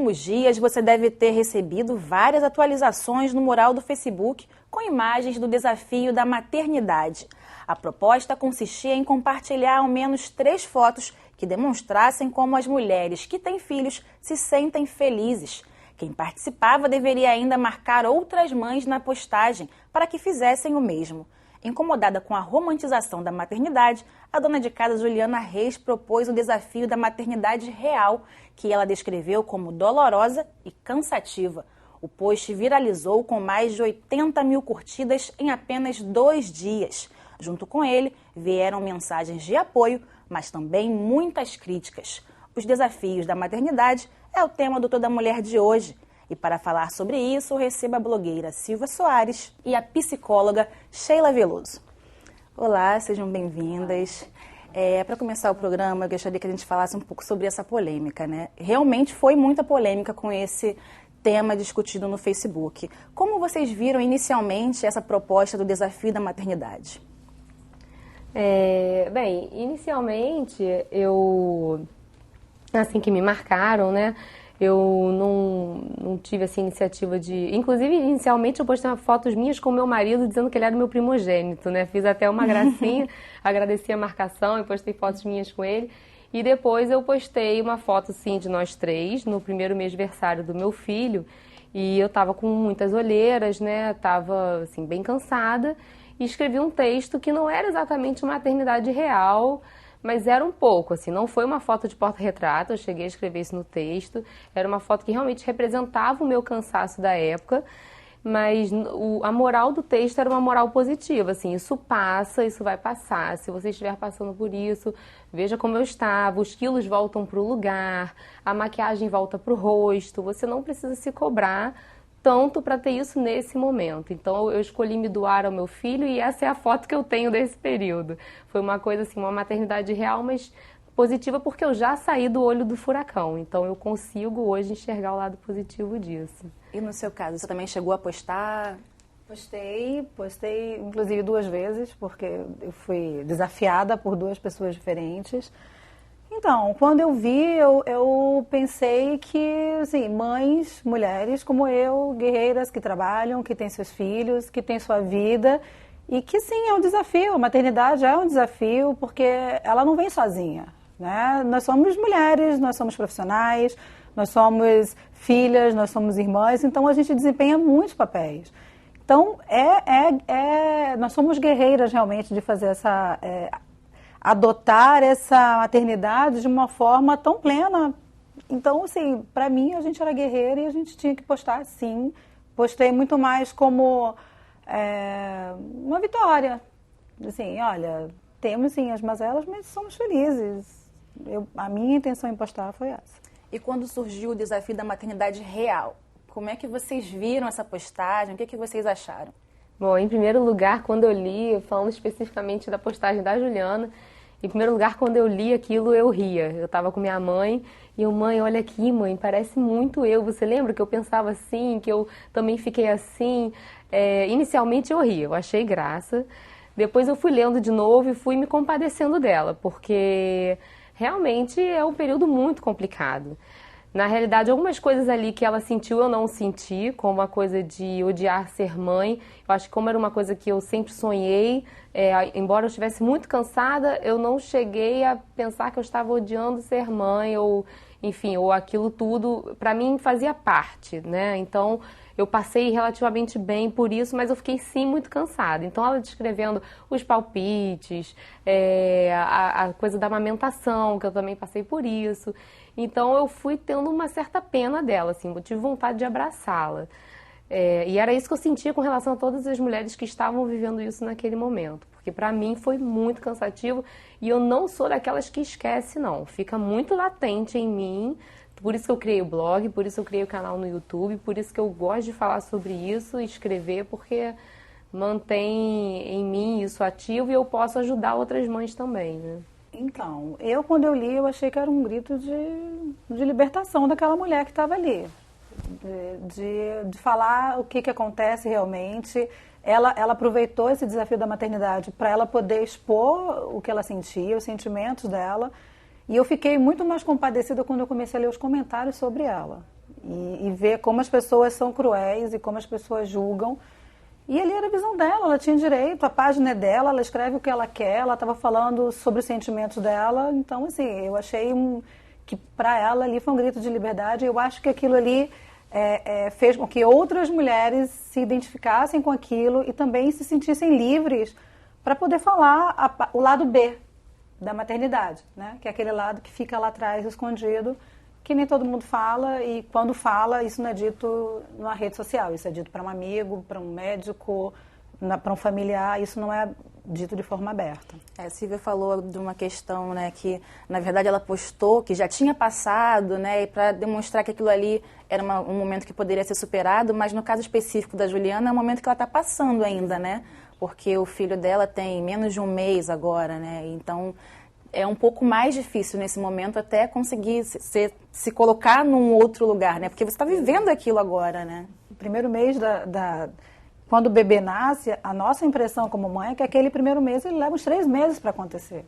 últimos dias, você deve ter recebido várias atualizações no mural do Facebook com imagens do desafio da maternidade. A proposta consistia em compartilhar ao menos 3 fotos que demonstrassem como as mulheres que têm filhos se sentem felizes. Quem participava deveria ainda marcar outras mães na postagem para que fizessem o mesmo. Incomodada com a romantização da maternidade, a dona de casa Juliana Reis propôs o desafio da maternidade real, que ela descreveu como dolorosa e cansativa. O post viralizou com mais de 80 mil curtidas em apenas 2 dias. Junto com ele, vieram mensagens de apoio, mas também muitas críticas. Os desafios da maternidade é o tema do Toda Mulher de hoje. E para falar sobre isso, eu recebo a blogueira Silvia Soares e a psicóloga Sheila Veloso. Olá, sejam bem-vindas. Para começar o programa, eu gostaria que a gente falasse um pouco sobre essa polêmica, né? Realmente foi muita polêmica com esse tema discutido no Facebook. Como vocês viram inicialmente essa proposta do desafio da maternidade? Bem, inicialmente, assim que me marcaram, né? Eu não tive essa iniciativa de... Inclusive, inicialmente, eu postei fotos minhas com meu marido dizendo que ele era meu primogênito, né? Fiz até uma gracinha, agradeci a marcação e postei fotos minhas com ele. E depois eu postei uma foto, sim, de nós 3, no primeiro mêsversário do meu filho. E eu tava com muitas olheiras, né? Tava, assim, bem cansada. E escrevi um texto que não era exatamente uma maternidade real, mas era um pouco, assim, não foi uma foto de porta-retrato, eu cheguei a escrever isso no texto, era uma foto que realmente representava o meu cansaço da época, mas a moral do texto era uma moral positiva, assim, isso passa, isso vai passar, se você estiver passando por isso, veja como eu estava, os quilos voltam para o lugar, a maquiagem volta para o rosto, você não precisa se cobrar tanto para ter isso nesse momento. Então eu escolhi me doar ao meu filho e essa é a foto que eu tenho desse período. Foi uma coisa assim, uma maternidade real, mas positiva porque eu já saí do olho do furacão. Então eu consigo hoje enxergar o lado positivo disso. E no seu caso, você também chegou a postar? Postei inclusive 2 vezes, porque eu fui desafiada por 2 pessoas diferentes. Então, quando eu vi, eu pensei que, assim, mães, mulheres como eu, guerreiras que trabalham, que têm seus filhos, que têm sua vida, e que sim, é um desafio, a maternidade é um desafio, porque ela não vem sozinha, né? Nós somos mulheres, nós somos profissionais, nós somos filhas, nós somos irmãs, então a gente desempenha muitos papéis. Então, nós somos guerreiras realmente de fazer adotar essa maternidade de uma forma tão plena. Então, assim, para mim, a gente era guerreira e a gente tinha que postar, sim. Postei muito mais como uma vitória. Assim, olha, temos, sim, as mazelas, mas somos felizes. A minha intenção em postar foi essa. E quando surgiu o desafio da maternidade real, como é que vocês viram essa postagem? O que vocês acharam? Bom, em primeiro lugar, quando eu li, falando especificamente da postagem da Juliana, em primeiro lugar, quando eu li aquilo, eu ria. Eu estava com minha mãe e mãe, olha aqui, mãe, parece muito eu. Você lembra que eu pensava assim, que eu também fiquei assim? Inicialmente eu ria, eu achei graça. Depois eu fui lendo de novo e fui me compadecendo dela, porque realmente é um período muito complicado. Na realidade, algumas coisas ali que ela sentiu eu não senti, como a coisa de odiar ser mãe. Eu acho que como era uma coisa que eu sempre sonhei, embora eu estivesse muito cansada, eu não cheguei a pensar que eu estava odiando ser mãe, ou enfim, ou aquilo tudo, para mim fazia parte, né? Então, eu passei relativamente bem por isso, mas eu fiquei sim muito cansada. Então, ela descrevendo os palpites, a coisa da amamentação, que eu também passei por isso. Então, eu fui tendo uma certa pena dela, assim, eu tive vontade de abraçá-la. E era isso que eu sentia com relação a todas as mulheres que estavam vivendo isso naquele momento. Porque para mim foi muito cansativo e eu não sou daquelas que esquece, não. Fica muito latente em mim. Por isso que eu criei o blog, por isso eu criei o canal no YouTube, por isso que eu gosto de falar sobre isso e escrever, porque mantém em mim isso ativo e eu posso ajudar outras mães também, né? Então, quando eu li, eu achei que era um grito de libertação daquela mulher que estava ali. De falar o que acontece realmente. Ela aproveitou esse desafio da maternidade para ela poder expor o que ela sentia, os sentimentos dela. E eu fiquei muito mais compadecida quando eu comecei a ler os comentários sobre ela. e ver como as pessoas são cruéis e como as pessoas julgam. E ali era a visão dela, ela tinha direito, a página é dela, ela escreve o que ela quer, ela estava falando sobre os sentimentos dela. Então, assim, eu achei que para ela ali foi um grito de liberdade. Eu acho que aquilo ali fez com que outras mulheres se identificassem com aquilo e também se sentissem livres para poder falar o lado B da maternidade, né? Que é aquele lado que fica lá atrás escondido, que nem todo mundo fala, e quando fala, isso não é dito numa rede social, isso é dito para um amigo, para um médico, para um familiar, isso não é dito de forma aberta. A Silvia falou de uma questão, né, que na verdade ela postou, que já tinha passado, né, para demonstrar que aquilo ali era um momento que poderia ser superado, mas no caso específico da Juliana é um momento que ela está passando ainda, né, porque o filho dela tem menos de um mês agora, né, então é um pouco mais difícil nesse momento até conseguir se colocar num outro lugar, né, porque você está vivendo aquilo agora, né. O primeiro mês quando o bebê nasce, a nossa impressão como mãe é que aquele primeiro mês ele leva uns 3 meses para acontecer.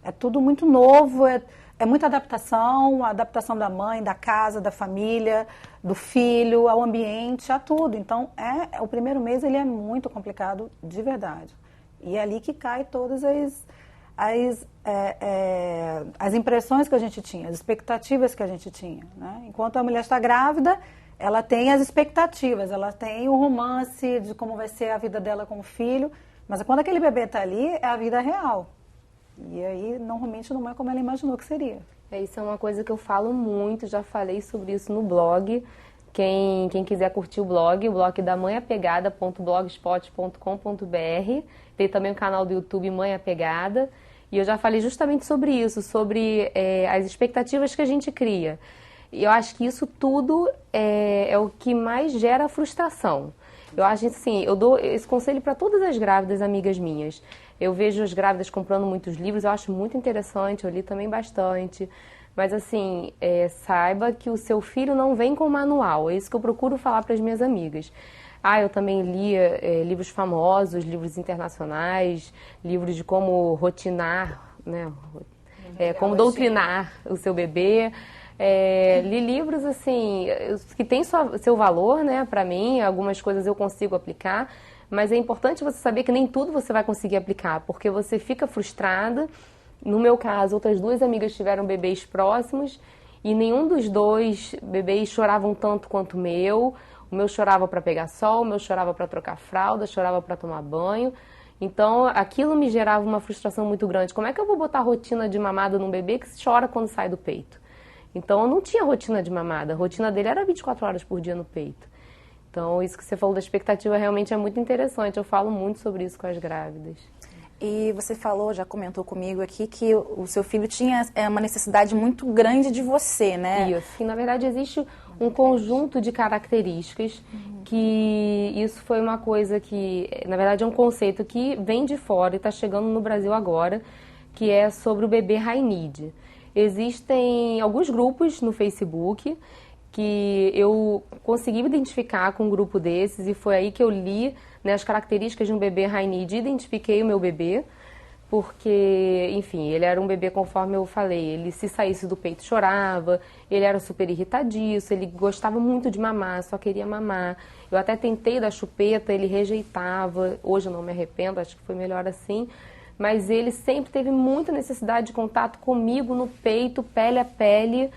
É tudo muito novo, é muita adaptação, a adaptação da mãe, da casa, da família, do filho, ao ambiente, a tudo. Então, o primeiro mês ele é muito complicado de verdade. E é ali que cai todas as impressões que a gente tinha, as expectativas que a gente tinha, né? Enquanto a mulher está grávida, ela tem as expectativas, ela tem o romance de como vai ser a vida dela com o filho, mas quando aquele bebê está ali, é a vida real. E aí, normalmente, não é como ela imaginou que seria. Isso é uma coisa que eu falo muito, já falei sobre isso no blog. Quem quiser curtir o blog da mãeapegada.blogspot.com.br. Tem também o canal do YouTube Mãe Apegada. E eu já falei justamente sobre isso, sobre as expectativas que a gente cria. E eu acho que isso tudo é o que mais gera frustração. Eu acho assim, eu dou esse conselho para todas as grávidas amigas minhas. Eu vejo as grávidas comprando muitos livros, eu acho muito interessante, eu li também bastante. Mas assim, saiba que o seu filho não vem com manual, é isso que eu procuro falar para as minhas amigas. Eu também lia livros famosos, livros internacionais, livros de como rotinar, né? Como doutrinar o seu bebê. Li livros assim que tem seu valor, né? Para mim, algumas coisas eu consigo aplicar, mas é importante você saber que nem tudo você vai conseguir aplicar, porque você fica frustrada. No meu caso, outras 2 amigas tiveram bebês próximos e nenhum dos 2 bebês choravam tanto quanto o meu. O meu chorava para pegar sol, o meu chorava para trocar fralda, chorava para tomar banho. Então, aquilo me gerava uma frustração muito grande. Como é que eu vou botar rotina de mamada num bebê que chora quando sai do peito? Então, eu não tinha rotina de mamada. A rotina dele era 24 horas por dia no peito. Então, isso que você falou da expectativa realmente é muito interessante. Eu falo muito sobre isso com as grávidas. E você falou, já comentou comigo aqui, que o seu filho tinha uma necessidade muito grande de você, né? Isso. Na verdade, existe um conjunto de características que isso foi uma coisa que, na verdade, é um conceito que vem de fora e está chegando no Brasil agora, que é sobre o bebê high need. Existem alguns grupos no Facebook que eu consegui me identificar com um grupo desses e foi aí que eu li, né, as características de um bebê high need e identifiquei o meu bebê, porque, enfim, ele era um bebê conforme eu falei, ele se saísse do peito chorava, ele era super irritadiço, ele gostava muito de mamar, só queria mamar. Eu até tentei dar chupeta, ele rejeitava, hoje eu não me arrependo, acho que foi melhor assim, mas ele sempre teve muita necessidade de contato comigo no peito, pele a pele,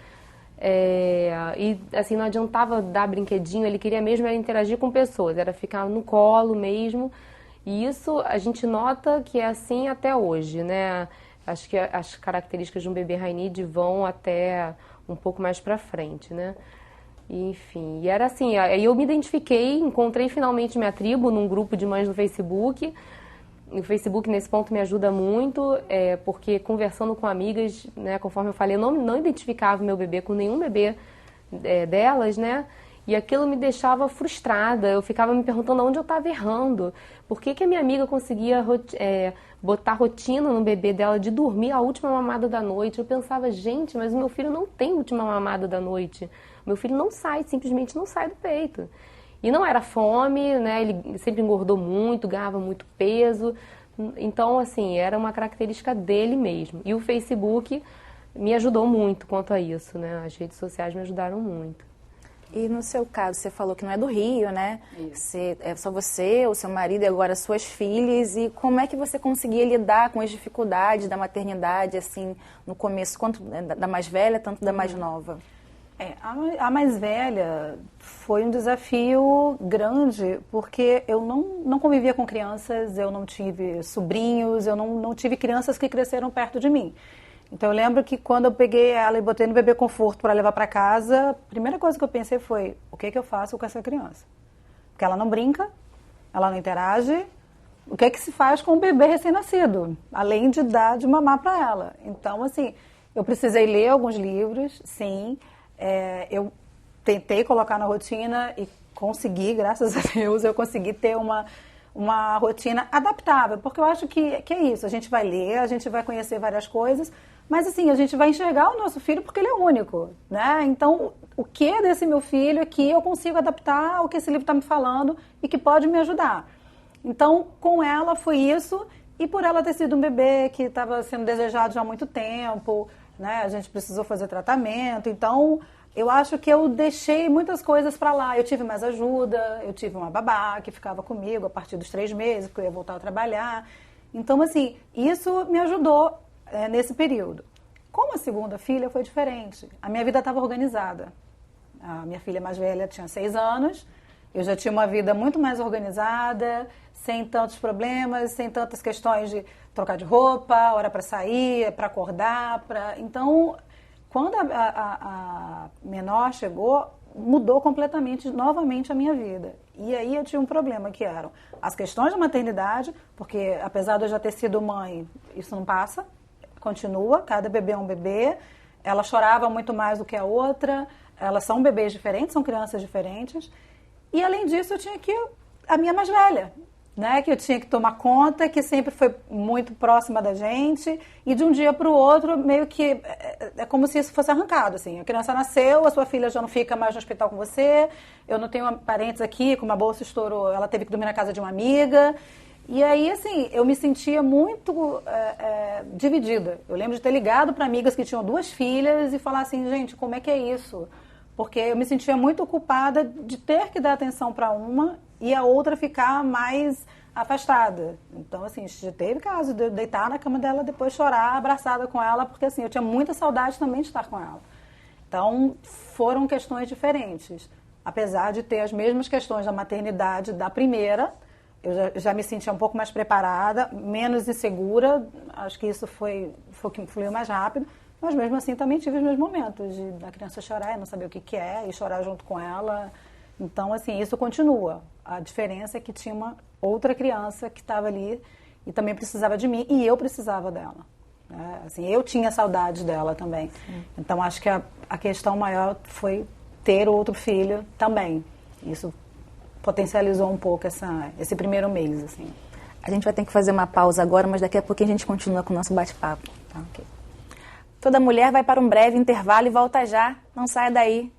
e assim, não adiantava dar brinquedinho, ele queria mesmo era interagir com pessoas, era ficar no colo mesmo, e isso a gente nota que é assim até hoje, né? Acho que as características de um bebê high need vão até um pouco mais pra frente, né? E, enfim, e era assim, aí eu me identifiquei, encontrei finalmente minha tribo num grupo de mães no Facebook. O Facebook nesse ponto me ajuda muito, porque conversando com amigas, né, conforme eu falei, eu não identificava meu bebê com nenhum bebê delas, né? E aquilo me deixava frustrada, eu ficava me perguntando onde eu estava errando. Por que a minha amiga conseguia botar rotina no bebê dela de dormir a última mamada da noite? Eu pensava, gente, mas o meu filho não tem última mamada da noite. Meu filho não sai, simplesmente não sai do peito. E não era fome, né? Ele sempre engordou muito, ganhava muito peso. Então, assim, era uma característica dele mesmo. E o Facebook me ajudou muito quanto a isso, né? As redes sociais me ajudaram muito. E no seu caso, você falou que não é do Rio, né? Isso. É só você, o seu marido e agora suas filhas. E como é que você conseguia lidar com as dificuldades da maternidade, assim, no começo, tanto da mais velha, tanto da mais nova? A mais velha foi um desafio grande, porque eu não convivia com crianças, eu não tive sobrinhos, eu não tive crianças que cresceram perto de mim. Então eu lembro que quando eu peguei ela e botei no bebê conforto para levar para casa, a primeira coisa que eu pensei foi, o que eu faço com essa criança? Porque ela não brinca, ela não interage, o que se faz com um bebê recém-nascido? Além de dar de mamar para ela. Então, assim, eu precisei ler alguns livros, sim. Eu tentei colocar na rotina e consegui, graças a Deus, eu consegui ter uma rotina adaptável, porque eu acho que é isso, a gente vai ler, a gente vai conhecer várias coisas, mas assim, a gente vai enxergar o nosso filho porque ele é único, né? Então, o que é desse meu filho é que eu consigo adaptar ao que esse livro está me falando e que pode me ajudar. Então, com ela foi isso, e por ela ter sido um bebê que estava sendo desejado já há muito tempo, né? A gente precisou fazer tratamento, então eu acho que eu deixei muitas coisas para lá. Eu tive mais ajuda, eu tive uma babá que ficava comigo a partir dos 3 meses, porque eu ia voltar a trabalhar. Então, assim, isso me ajudou nesse período. Com a segunda filha foi diferente. A minha vida estava organizada. A minha filha mais velha tinha 6 anos, eu já tinha uma vida muito mais organizada, sem tantos problemas, sem tantas questões de trocar de roupa, hora para sair, para acordar. Então, quando a menor chegou, mudou completamente, novamente, a minha vida. E aí eu tinha um problema, que eram as questões da maternidade, porque apesar de eu já ter sido mãe, isso não passa, continua, cada bebê é um bebê. Ela chorava muito mais do que a outra, elas são bebês diferentes, são crianças diferentes. E além disso, eu tinha a minha mais velha, né, que eu tinha que tomar conta, que sempre foi muito próxima da gente, e de um dia para o outro, meio que é como se isso fosse arrancado, assim. A criança nasceu, a sua filha já não fica mais no hospital com você, eu não tenho parentes aqui, como a bolsa estourou, ela teve que dormir na casa de uma amiga, e aí, assim, eu me sentia muito dividida. Eu lembro de ter ligado para amigas que tinham 2 filhas e falar assim, gente, como é que é isso? Porque eu me sentia muito culpada de ter que dar atenção para uma e a outra ficar mais afastada. Então, assim, já teve caso de eu deitar na cama dela, depois chorar abraçada com ela, porque assim, eu tinha muita saudade também de estar com ela. Então, foram questões diferentes. Apesar de ter as mesmas questões da maternidade da primeira, eu já me sentia um pouco mais preparada, menos insegura, acho que isso foi o que fluiu mais rápido, mas mesmo assim também tive os meus momentos de da criança chorar e não saber o que é, e chorar junto com ela. Então, assim, isso continua. A diferença é que tinha uma outra criança que estava ali e também precisava de mim, e eu precisava dela. Né? Assim, eu tinha saudade dela também. Sim. Então, acho que a questão maior foi ter outro filho também. Isso potencializou um pouco esse primeiro mês, assim. A gente vai ter que fazer uma pausa agora, mas daqui a pouquinho a gente continua com o nosso bate-papo. Tá, ok. Toda mulher vai para um breve intervalo e volta já. Não saia daí.